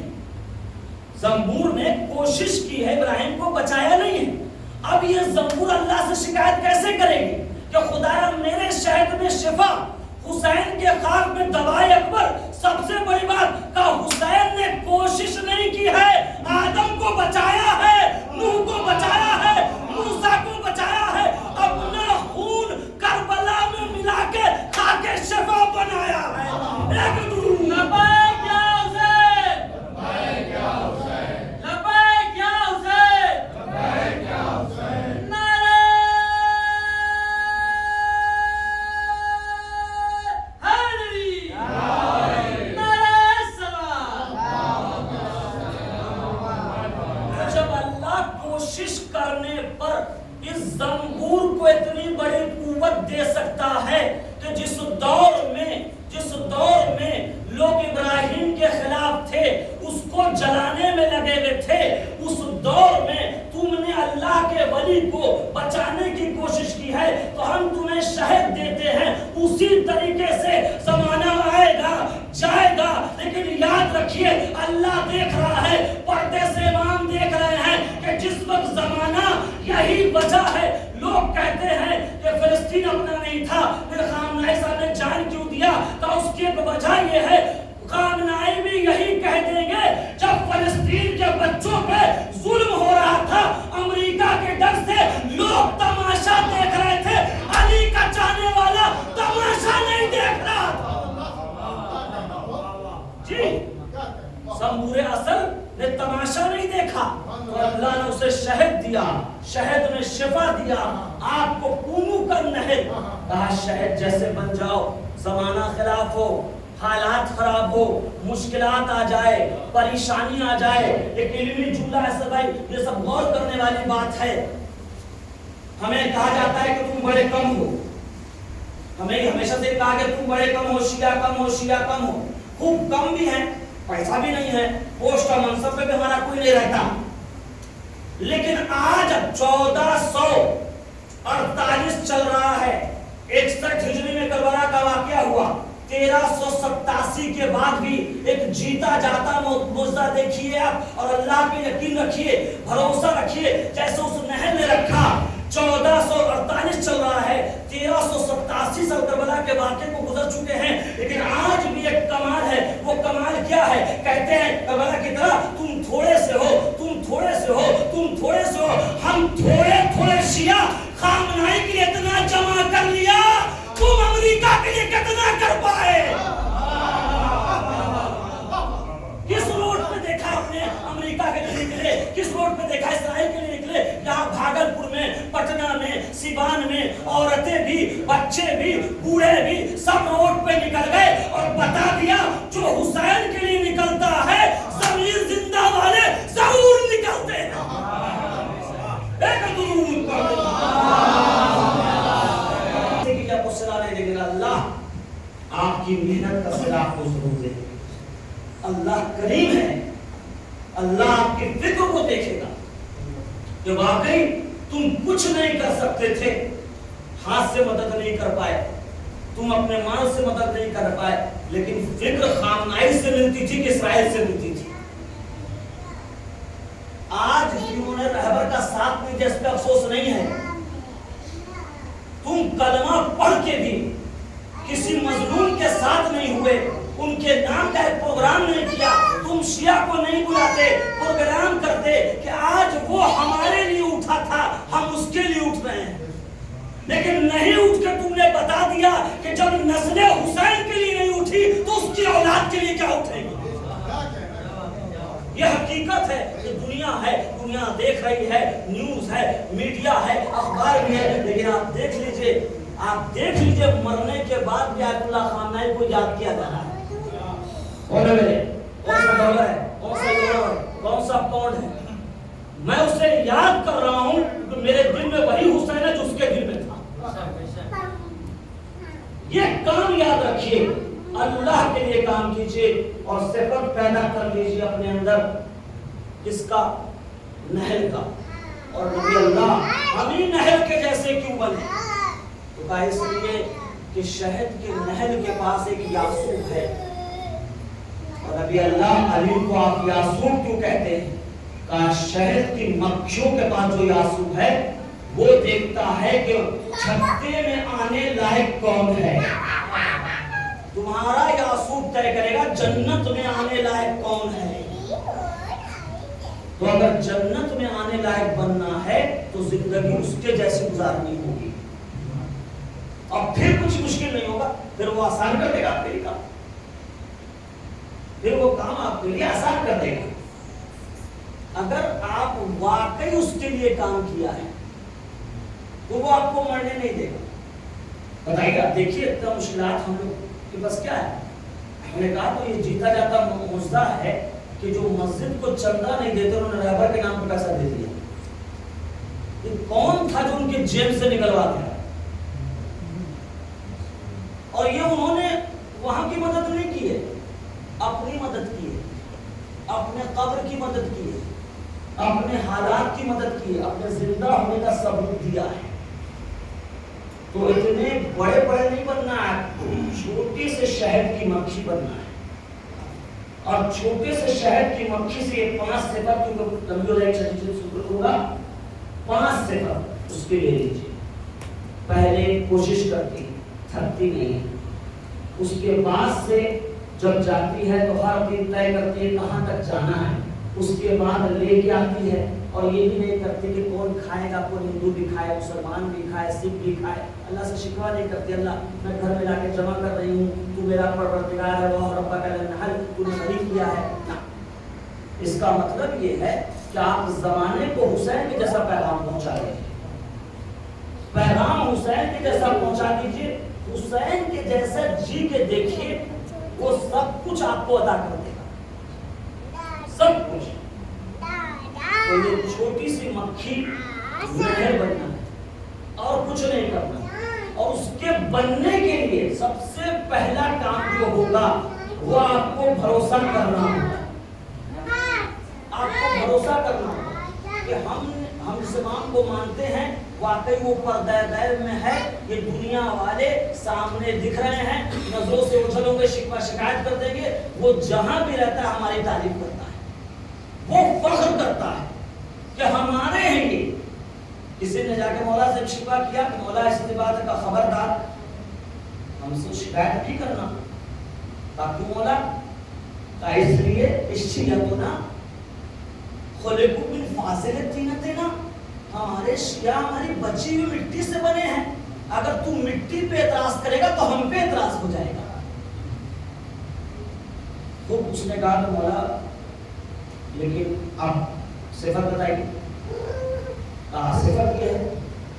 زنبور نے کوشش کی ہے، ابراہیم کو بچایا نہیں ہے. اب یہ زنبور اللہ سے شکایت کیسے کرے گی کہ خدایا میرے شہد میں شفا، حسین کے خاک میں دوائے اکبر. سب سے بڑی بات کہ حسین نے کوشش نہیں کی ہے. آدم کو بچایا ہے، نوح کو بچایا ہے، موسیٰ کو بچایا ہے، اپنا خون کربلا میں ملا کے خاک شفا بنایا ہے. ایک درود لبیک یا حسین، لبیک یا حسین، لبیک یا حسین، لبیک یا حسین. نعرہ حیدری، نعرہ سلام. جب اللہ کوشش کرنے پر اس زنبور کو اتنی بڑی قوت دے سکتا ہے کہ جس دور میں لوگ ابراہیم کے خلاف تھے، اس کو جلانے میں لگے ہوئے تھے، اس دور میں تم نے اللہ کے ولی کو بچانے کی کوشش کی ہے تو ہم تمہیں شہد دیتے ہیں. اسی طریقے سے زمانہ آئے گا، جائے گا، لیکن یاد رکھیے اللہ دیکھ رہا ہے، پردے سے امام دیکھ رہے ہیں کہ جس وقت زمانہ یہی وجہ ہے. لوگ کہتے ہیں کہ فلسطین اپنا نہیں تھا، پھر خامنہ ای صاحب نے جان کیوں دیا؟ تو اس کی ایک وجہ یہ ہے، خامنہ ای بھی یہی کہہ دیں گے جب فلسطین کے بچوں پہ ظلم ہو رہا تھا، امریکہ کے ڈر سے لوگ تماشا دیکھ رہے تھے، علی کا چاہنے والا تماشا نہیں دیکھ رہا تھا. جی زنبور اصل نے تماشا نہیں دیکھا تو اللہ نے اسے شہد دیا، شہد میں شفا دیا. آپ کو کونو کر نہر، کہا شہد جیسے بن جاؤ. زمانہ خلاف ہو، حالات خراب ہو، مشکلات آ جائے، پریشانی آ جائے، ایک علمی جملہ ایسا بھائی یہ سب غور کرنے والی بات ہے. ہمیں کہا جاتا ہے کہ تم بڑے کم ہو، ہمیں ہمیشہ سے کہا کہ تم بڑے کم ہو، شیعہ کم ہو، شیعہ کم ہو. خوب کم بھی ہیں، پیسہ بھی نہیں ہے، پوسٹ اور منصب پہ بھی ہمارا کوئی نہیں رہتا. لیکن آج 1448 چل رہا ہے، 61 ہجری میں کربلا کا واقعہ ہوا. 1387 کے بعد بھی ایک جیتا جاتا معجزہ دیکھیے آپ، اور اللہ پہ یقین رکھیے، بھروسہ رکھیے جیسے اس نہر نے رکھا. 1448 چل رہا ہے، 1387 سال کربلا کے واقعے کو گزر چکے ہیں، لیکن آج بھی ایک کمال ہے. وہ کمال کیا ہے؟ کہتے ہیں کربلا کی طرح تم تھوڑے سے ہو، تم تھوڑے سے ہو، تم تھوڑے سے ہو. ہم تھوڑے تھوڑے شیعہ خامنہ کے لیے اتنا جمع کر لیا، تم امریکہ کے لیے کتنا کر پائے؟ کس روڈ پہ دیکھا آپ نے امریکہ کے لیے نکلے؟ کس روڈ پہ دیکھا اسرائیل کے لیے نکلے؟ یہاں بھاگلپور میں، پٹنہ میں، سیوان میں عورتیں بھی، بچے بھی، بوڑھے بھی سب روڈ پہ نکل گئے اور بتا دیا جو حسین کے لیے نکلتا ہے ضمیر زندہ والے ضرور نکلتے ہیں. ایک درود پڑھو. اللہ آپ کی محنت کا صلہ کو ضرور دے. اللہ کریم ہے، اللہ آپ کی فکر کو دیکھے گا کہ واقعی تم کچھ نہیں کر سکتے تھے، ہاتھ سے مدد نہیں کر پائے، تم اپنے مال سے مدد نہیں کر پائے، لیکن فکر خامنہ سے ملتی تھی کہ اسرائیل سے ملتی تھی. آج انہوں نے رہبر کا ساتھ نہیں دیا، اس پہ افسوس نہیں ہے. تم کلمہ پڑھ کے بھی کسی مظلوم کے ساتھ نہیں ہوئے، ان کے نام کا ایک پروگرام نہیں کیا، تم شیعہ کو نہیں بلاتے، پروگرام کرتے کہ آج وہ ہمارے لیے اٹھا تھا، ہم اس کے لیے اٹھ رہے ہیں. لیکن نہیں اٹھ کے تم نے بتا دیا کہ جب نسل حسین کے لیے نہیں اٹھی تو اس کی اولاد کے لیے کیا اٹھے گی. یہ حقیقت ہے کہ دنیا ہے، دنیا دیکھ رہی ہے، نیوز ہے، میڈیا ہے، اخبار بھی ہے، لیکن آپ دیکھ لیجئے مرنے کے بعد بھی آیت اللہ خامنہ کو یاد کیا جا رہا ہے. کون ہے میرے؟ کون سا ڈالر ہے؟ کون سا یورو ہے؟ کون سا پاؤنڈ ہے؟ میں اسے یاد کر رہا ہوں کہ میرے دل میں وہی حسین ہے جو اس کے دل میں تھا. یہ کام یاد رکھیے, اللہ کے لیے کام کیجیے اور صفت پیدا کر لیجیے اپنے اندر کس کا؟ نہر کا. اور نبی اللہ ہمیں نہر کے جیسے کیوں بنے؟ تو کہا اس لیے کہ شہد کے نہر کے پاس ایک یاسوب ہے. اور نبی اللہ علی کو آپ یاسوب کیوں کہتے ہیں؟ کہا شہد کی مکھیوں کے پاس جو یاسوب ہے وہ دیکھتا ہے کہ چھتے میں آنے لائق کون ہے. تمہارا یاسوب طے کرے گا جنت میں آنے لائق کون ہے. تو اگر جنت میں آنے لائق بننا ہے تو زندگی اس کے جیسی گزارنی ہوگی. اور پھر کچھ مشکل نہیں ہوگا, پھر وہ آسان کر دے گا آپ کے لیے کام, پھر وہ کام آپ کے لیے آسان کر دے گا. اگر آپ واقعی اس کے لیے کام کیا ہے تو وہ آپ کو مرنے نہیں دے گا. بتائیے آپ دیکھیے اتنا مشکلات ہم لوگ کے بس کیا ہے. ہم نے کہا تو یہ جیتا جاتا مزدہ ہے کہ جو مسجد کو چندہ نہیں دیتے انہوں نے رہبر کے نام پہ پیسہ دے دیا. یہ کون تھا جو ان کے جیب سے نکلوا دیا؟ اور یہ انہوں نے وہاں کی مدد نہیں کی ہے, اپنی مدد کی ہے, اپنے قبر کی مدد کی ہے, اپنے حالات کی مدد کی ہے, اپنے زندہ ہونے کا ثبوت دیا ہے. تو اتنے بڑے بڑے نہیں بننا ہے, چھوٹی سے شہد کی مکھی بننا ہے. اور چھوٹے سے شہد کی مکھی سے یہ 5 صفت, کیونکہ لمبی ہو جائے گی ہوگا, 5 صفت اس کے لے لیجیے. پہلے کوشش کرتی, تھکتی نہیں. اس کے بعد سے جب جاتی ہے تو ہر دن طے کرتی ہے کہاں تک جانا ہے. اس کے بعد لے کے آتی ہے اور یہ بھی نہیں کرتی کہ کون کھائے گا, کون ہندو بھی کھائے, مسلمان بھی کھائے, سکھ بھی کھائے. اللہ سے شکوہ نہیں کرتی, اللہ میں گھر میں لا کے جمع کر رہی ہوں, تو میرا پروردگار ہے, وہ رب کا نحل تو نے نہیں کیا ہے. اس کا مطلب یہ ہے کہ آپ زمانے کو حسین کے جیسا پیغام پہنچا دیجیے, پیغام حسین کے جیسا پہنچا دیجیے. حسین کے جیسا جی کے دیکھیے, وہ سب کچھ آپ کو عطا کر دے گا, سب کچھ. تو یہ چھوٹی سی مکھی نہر بننا ہے اور کچھ نہیں کرنا. اور اس کے بننے کے لیے سب سے پہلا کام جو ہوگا وہ آپ کو بھروسہ کرنا ہوگا. آپ کو بھروسہ کرنا ہوگا کہ ہم اس امام کو مانتے ہیں, واقعی وہ پردہ غیب میں ہے, یہ دنیا والے سامنے دکھ رہے ہیں, نظروں سے اچھلوں گے, شکوہ شکایت کر دیں گے. وہ جہاں بھی رہتا ہے ہماری تعریف کرتا ہے, وہ فخر کرتا ہے کہ ہمارے ہیں یہ. کسی نے جا کے مولا سے شکوہ کیا کہ مولا ایسی بات کا خبردار, ہم سے شکایت نہیں کرنا. کیوں مولا؟ اس لیے اشیتنا خلقوا من فاضل طینتنا, ہمارے شیعہ ہماری بچی ہوئی مٹی سے بنے ہیں. اگر تو مٹی پہ اعتراض کرے گا تو ہم پہ اعتراض ہو جائے گا. تو اس نے کہا کہ مولا لیکن اب صفت بتائیے. صفت یہ ہے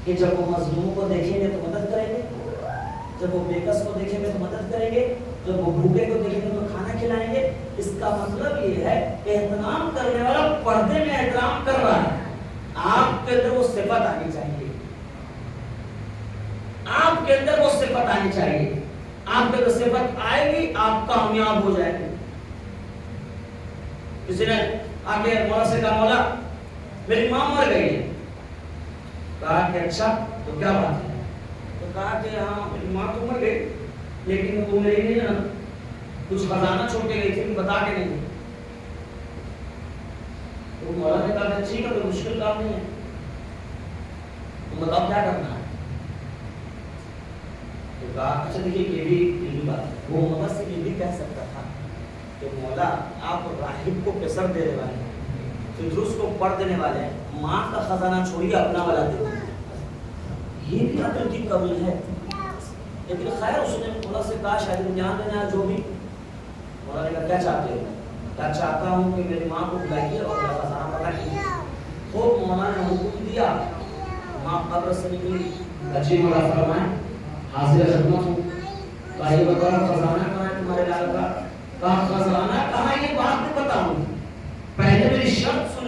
کہ جب وہ مظلوموں کو دیکھیں گے تو مدد کریں گے, جب وہ بےکس کو دیکھیں گے تو مدد کریں گے, جب وہ بھوکے کو دیکھیں گے تو کھانا کھلائیں گے. اس کا مطلب یہ ہے اہتمام کرنے والا پردے میں احترام کر رہا ہے. آپ کے اندر وہ صفت آنی چاہیے, آپ کے اندر وہ صفت آنی چاہیے. آپ کے اندر صفت آئے گی آپ کامیاب ہو جائیں گے. کسی نے آگے مولا سے کہا مولا میری ماں مر گئی ہے. کہا کہ اچھا تو کیا بات ہے؟ تو کہا کہ ہاں میری ماں تو مر گئی لیکن وہ میری نہیں نا کچھ خزانہ چھوڑ کے گئی تھی, بتا کے نہیں. تو مولا نے کہا ٹھیک ہے, تو مشکل کام نہیں ہے, تو بتاؤ کیا کرنا ہے. تو کہا اچھا دیکھیے یہ بھی بات ہے. وہ مولا سے یہ بھی کہہ سکتا تھا کہ مولا آپ راہب کو پیسر دینے والے ہیں, فدروس کو پڑھ دینے والے ہیں, ماں کا خزانہ چھوڑیے اپنا والا دے دیں. یہ بھی عقل کی کمی ہے. لیکن خیر اس نے مولا سے کہا شاید امتحان دینا جو بھی. مولا نے کہا کیا چاہتے ہو؟ کیا چاہتا ہوں کہ میری ماں کو بلائیے اور میرا خزانہ پتا کیجیے. خوب مولا نے حکم دیا, ماں قبر سے نکلی. اچھی مولا فرمائیں حاضر خدمت ہوں. کہا یہ بتاؤ خزانہ کہاں ہے تمہارے لال کا؟ کہا خزانہ کہاں, یہ بات نہیں بتاؤں, پہلے میری شرط سن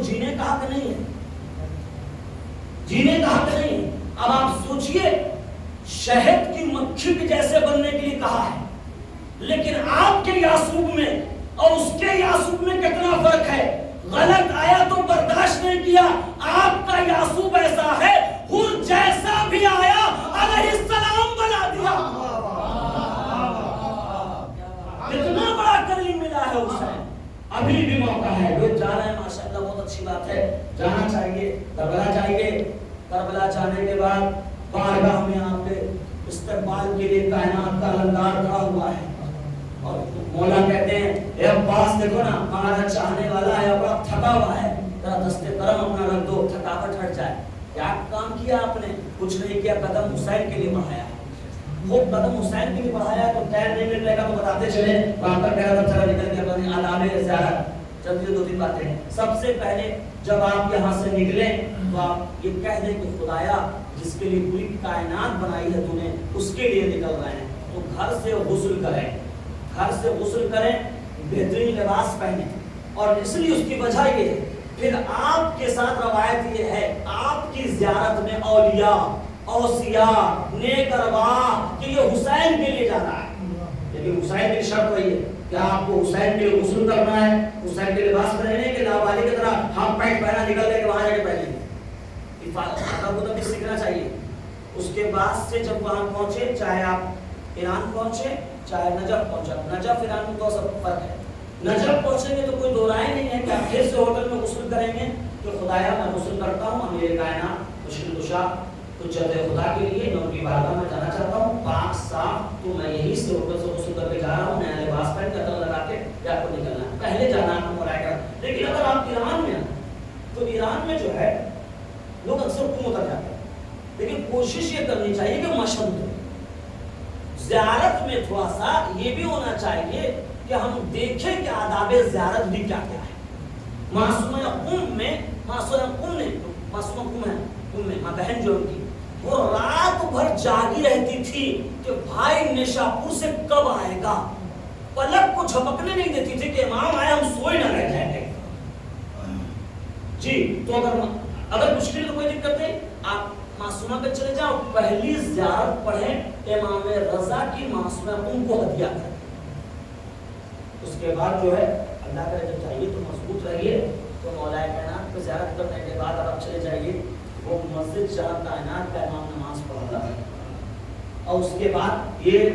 کو جینے کا حق نہیں ہے، جینے کا حق نہیں ہے۔ اب آپ سوچئے شہد کی مکھی کے جیسے بننے کے لیے کہا ہے، لیکن آپ کے یعصوب میں اور اس کے یعصوب میں کتنا فرق ہے۔ غلط آیا تو برداشت نہیں کیا، آپ کا یعصوب ایسا ہے حر جیسا بھی آیا علیہ السلام بنا دیا۔ اتنا بڑا کریم ملا ہے اسے، ابھی بھی موقع ہے، لوگ جانا ہے ماشاءاللہ، بہت اچھی بات ہے، جانا چاہیے، کربلا چاہیے۔ کربلا جانے کے بعد بارگاہ میں آپ کے استقبال کے لیے کائنات کا لنگار کھڑا ہوا ہے، اور مولا کہتے ہیں اے عباس دیکھو نا ہمارا چاہنے والا ہے، بڑا تھکا ہوا ہے، ذرا دستے کرم اپنا رکھ دو، تھکاوٹ ہٹ جائے۔ کیا کام کیا آپ نے؟ کچھ نہیں کیا، قدم حسین کے لیے بڑھایا، وہ قدم حسین کے لیے بڑھایا تو ٹائم نہیں مل رہے گا تو بتاتے چلے، وہاں پر کہہ رہا تھا چلا نکل کے اپنی آداب زیارت۔ جلدی دو تین باتیں ہیں۔ سب سے پہلے جب آپ یہاں سے نکلیں تو آپ یہ کہہ دیں کہ خدایا جس کے لیے پوری کائنات بنائی ہے تو نے، اس کے لیے نکل رہے ہیں، تو گھر سے غسل کریں، گھر سے غسل کریں، بہترین لباس پہنیں، اور اس لیے اس کی وجہ یہ ہے۔ پھر آپ کے ساتھ روایت یہ ہے آپ کی زیارت میں اولیاء، اوصیاء، نیک ارواح کہ یہ حسین کے لیے جا رہا ہے، لیکن حسین کی شرط وہی ہے کہ آپ کو حسین کے لیے غسل کرنا ہے، حسین کے لباس پہننے کے نابالغ کی طرح ہم پینٹ پہنا نکل گئے کہ وہاں جا کے پہنیں گے، آپ کو تو سیکھنا چاہیے۔ اس کے بعد سے جب وہاں پہنچے، چاہے آپ ایران پہنچے چاہے نجف پہنچا، نجف ایران میں تو سب فرق ہے، نجف پہنچیں گے تو کوئی دو رائے نہیں ہے کہ آپ پھر سے ہوٹل میں غسل کریں گے کہ خدایا میں غسل کرتا ہوں، امیر کائنات مشکل کشا حجت خدا کے لیے میں ان کی بارگاہ میں جانا چاہتا ہوں، پاک صاف، تو میں یہی سے ہوٹل سے غسل کر کے جا رہا ہوں، نیا لباس پہن کر قدم لگا کے یا آپ کو نکلنا ہے، پہلے جانا آپ کو مرائے گا۔ لیکن اگر آپ ایران میں ہیں تو ایران میں جو ہے لوگ اکثر کم اتر جاتے ہیں، لیکن کوشش یہ کرنی چاہیے کہ مشہور زیارت میں تھوڑا سا یہ بھی ہونا چاہیے کہ ہم دیکھیں کہ آداب زیارت بھی کیا کیا ہے۔ معصومہ ام میں، معصومہ ام نے، معصومہ ام ہے، ام میں ماں بہن جو ان کی، وہ رات بھر جاگی رہتی تھی کہ بھائی نیشاپور سے کب آئے گا، پلک کو جھپکنے نہیں دیتی تھی کہ امام آئے ہم سوئے نہ رہ جائیں گے۔ جی تو اگر مشکل تو کوئی دقت نہیں، آپ معصومہ پہ چلے جاؤ، پہلی زیارت پڑھیں امام رضا کی معصومہ ام کو ہدیہ کریں، اس کے بعد جو ہے اللہ کا جب چاہیے تو مضبوط رہیے، تو مولا کائنات کو زیارت کرنے کے بعد آپ چلے جائیے، وہ مسجد شاہ کائنات کا امام نماز پڑھ رہا ہے، اور اس کے بعد یہ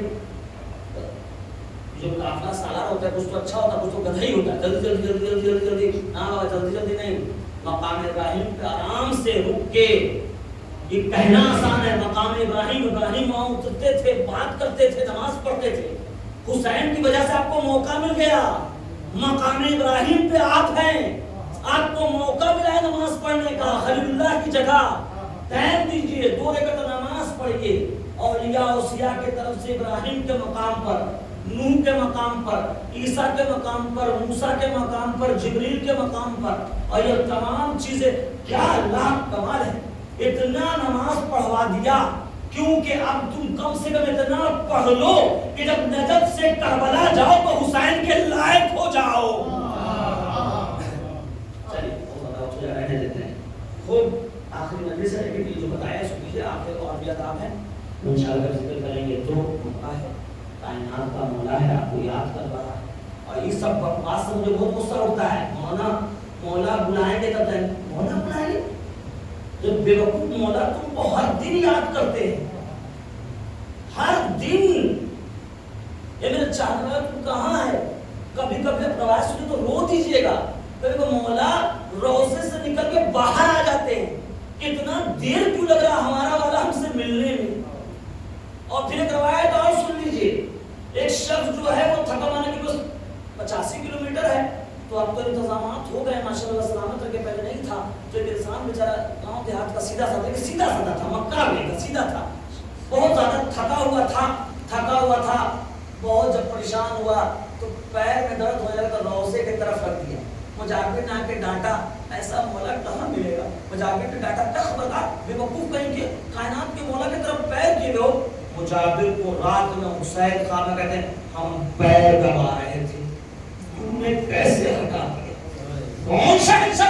جو قافلہ سالار ہوتا ہے کچھ تو اچھا ہوتا ہے، کچھ تو گدھا ہی ہوتا ہے، جلدی جلدی جلدی جلدی جلدی جلدی ہاں جلدی جلدی نہیں، مقام ابراہیم پہ آرام سے رک کے، یہ کہنا آسان ہے مقام ابراہیم، ابراہیم وہاں اترتے تھے، بات کرتے تھے، نماز پڑھتے تھے، حسین کی وجہ سے آپ کو موقع مل گیا، مقام ابراہیم پہ آپ ہیں، آپ کو موقع ملا ہے نماز پڑھنے کا، خلیل اللہ کی جگہ ٹائم دیجئے، 2 رکعت نماز پڑھیے، اولیاء اوصیاء کی طرف سے ابراہیم کے مقام پر، نوح کے مقام پر، عیسیٰ کے مقام پر، موسیٰ کے مقام پر، جبریل کے مقام پر، اور یہ تمام چیزیں کیا اللہ کمال ہے، اتنا نماز پڑھوا دیا، کیونکہ اب تم کم سے کم اتنا پڑھ لو کہ جب نجف سے کربلا جاؤ تو حسین کے لائق ہو جاؤ۔ چلیے وہ رہنے دیتے ہیں، خود آخری مجلس ہے کہ جو بتایا سو کیجیے، آخر اور بھی عذاب ہے انشاءاللہ ذکر کریں گے، تو موقع ہے، کائنات کا مولا ہے، آپ کو یاد کر رہا ہے، اور یہ سب بکواس سے مجھے بہت غصہ اٹھتا ہے، مولا بلائیں گے تب تک، مولا بلائیں گے، جب بے وقوف مولا تم کو ہر دن یاد کرتے ہیں، ہر دن، یہ میرے چاہنے والا تم کہاں ہے، کبھی کبھی روایت سنی تو رو دیجئے گا، کبھی کہ مولا روزے سے نکل کے باہر آ جاتے ہیں، اتنا دیر کیوں لگ رہا ہمارا والا ہم سے ملنے میں۔ اور پھر ایک روایت اور سن لیجئے، ایک شخص جو ہے وہ تھکا مانا کی بس 85 کلومیٹر ہے، تو اب تو انتظامات ہو گئے ماشاءاللہ سلامت رکھے، پہلے نہیں تھا، جو ایک انسان بیچارہ گاؤں دیہات کا سیدھا سادہ تھا، مکہ میں کا سیدھا تھا، بہت زیادہ تھکا ہوا تھا، بہت جب پریشان ہوا تو پیر میں درد ہونے لگا، روزے کی طرف رکھ دیا، مجاہد نے آ کے ڈانٹا، ایسا مولا کہاں ملے گا، مجاہد نے ڈانٹا، تخبر بے وقوف کہیں گے کائنات کے مولا کی طرف پیر کیے ہو، مجاہد کو رات میں حسین خواب میں کہتے ہیں ہم پیر دبا رہے تھے، تم نے کیسے ہٹا دیا، کون سا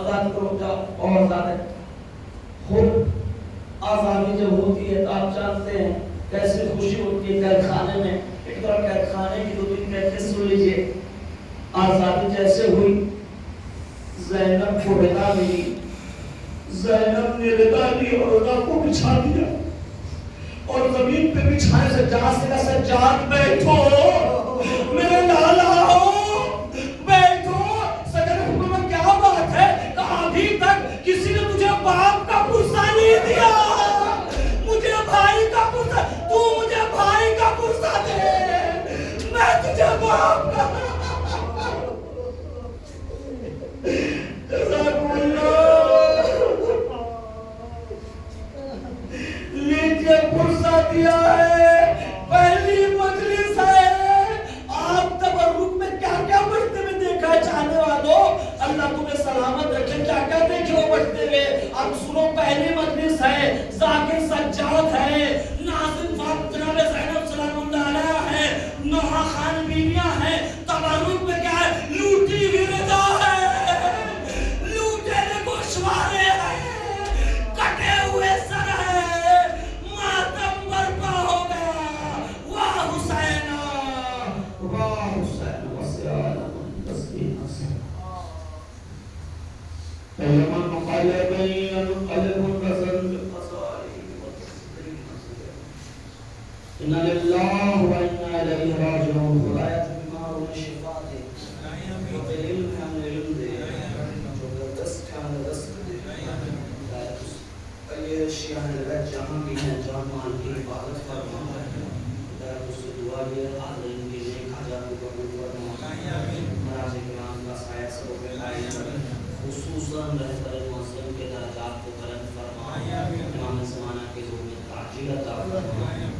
آزاد کرو جاؤ اور آزاد ہے. خود آزادی جب ہوتی ہے تو آپ جانتے ہیں کیسے خوشی ہوتی ہے قید خانے میں. ایک طرح قید خانے کی 2-3 کیفیت سن لیجیے. آزادی جیسے ہوئی زینب کو رضا ملی. زینب نے رضا لی اور رضا کو بچھا دیا اور زمین پہ بچھانے سے جہاں سے کہا سجاد بیٹھو میرے لالا ہو بیٹھو. سجاد حکم کیا بات ہے کہ ابھی تک کسی نے تجھے باپ کا پرسہ نہیں دیا, مجھے بھائی کا پرسہ, تو مجھے بھائی کا پرسہ دے, میں تجھے باپ کا. لیجیے پرسہ دیا ہے, پہلی مجلس ہے. آپ تبرک میں کیا کیا بچتے میں دیکھا ہے چاہنے والوں, اللہ تمہیں سلامت رکھے, کیا کیا دیکھے ہو بچتے میں. اب سنو پہلی مجلس ہے, ذاکر سجاد ہے, ناظم فاطمہ جناب زینب سلام اللہ علیہ ہے, نوحہ خان بیویاں ہیں. تبرک میں کیا ہے, لوٹی ہوئی رضا ہے, لوٹے ہوئے گوشوارے ہیں, کٹے ہوئے سر ہے, ماتم برپا ہو گیا. واہ حسین واہ حسین وسیعنا تسبیح سے فَلَمَنْ قَلَبَيْنَ الْقَلْبُ رَزَلْ بِقَصَائِهِ وَتَسْبِيحِ إِنَّ لِلَّهِ وَإِنَّا إِلَيْهِ رَاجِعُونَ. خدایت بیمار و شفا دے, جو بے علم ہے ہمیں علم دے, جو دست ہے ہمیں دست دے. یہ اشیاء ہیں جہاں بھی ہیں جان مال کی حفاظت فرما. خدایت اس سے دعا یہ حاضرین کے نیک حاجات کو قبول فرما. مراز کرام کا سایہ سب پہ قائم, خصوصاً رہبر معظم کے درجات کو بلند فرما. امام زمانہ کے ذریعے تعجیل عطا فرما.